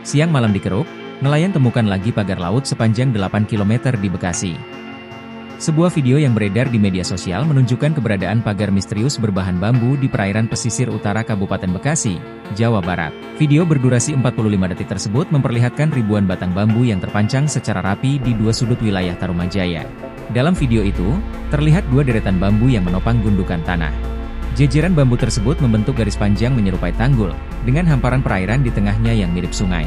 Siang malam dikeruk, nelayan temukan lagi pagar laut sepanjang 8 km di Bekasi. Sebuah video yang beredar di media sosial menunjukkan keberadaan pagar misterius berbahan bambu di perairan pesisir utara Kabupaten Bekasi, Jawa Barat. Video berdurasi 45 detik tersebut memperlihatkan ribuan batang bambu yang terpancang secara rapi di dua sudut wilayah Tarumajaya. Dalam video itu, terlihat dua deretan bambu yang menopang gundukan tanah. Jejeran bambu tersebut membentuk garis panjang menyerupai tanggul, dengan hamparan perairan di tengahnya yang mirip sungai.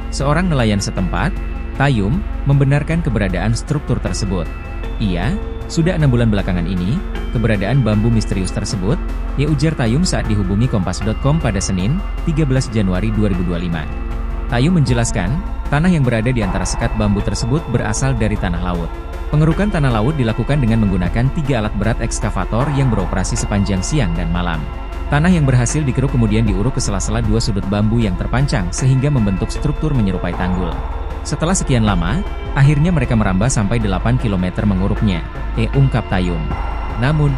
Seorang nelayan setempat, Tayum, membenarkan keberadaan struktur tersebut. Ia, sudah 6 bulan belakangan ini, keberadaan bambu misterius tersebut, ya ujar Tayum saat dihubungi Kompas.com pada Senin, 13 Januari 2025. Tayum menjelaskan, tanah yang berada di antara sekat bambu tersebut berasal dari tanah laut. Pengerukan tanah laut dilakukan dengan menggunakan 3 alat berat ekskavator yang beroperasi sepanjang siang dan malam. Tanah yang berhasil dikeruk kemudian diuruk ke sela-sela dua sudut bambu yang terpancang sehingga membentuk struktur menyerupai tanggul. Setelah sekian lama, akhirnya mereka merambah sampai 8 km menguruknya, ungkap Tayum. Namun,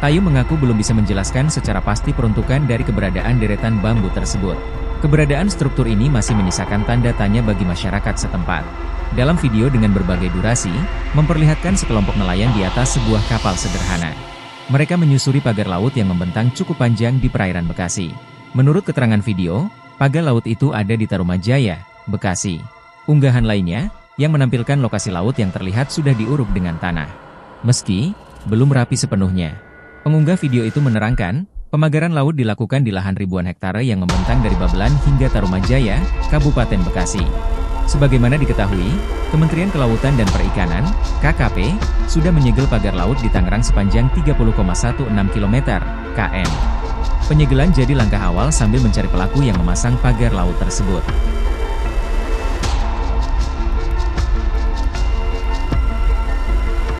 Tayum mengaku belum bisa menjelaskan secara pasti peruntukan dari keberadaan deretan bambu tersebut. Keberadaan struktur ini masih menyisakan tanda tanya bagi masyarakat setempat. Dalam video dengan berbagai durasi, memperlihatkan sekelompok nelayan di atas sebuah kapal sederhana. Mereka menyusuri pagar laut yang membentang cukup panjang di perairan Bekasi. Menurut keterangan video, pagar laut itu ada di Tarumajaya, Bekasi. Unggahan lainnya, yang menampilkan lokasi laut yang terlihat sudah diuruk dengan tanah. Meski belum rapi sepenuhnya. Pengunggah video itu menerangkan, pemagaran laut dilakukan di lahan ribuan hektare yang membentang dari Babelan hingga Tarumajaya, Kabupaten Bekasi. Sebagaimana diketahui, Kementerian Kelautan dan Perikanan, KKP, sudah menyegel pagar laut di Tangerang sepanjang 30,16 km, km. Penyegelan jadi langkah awal sambil mencari pelaku yang memasang pagar laut tersebut.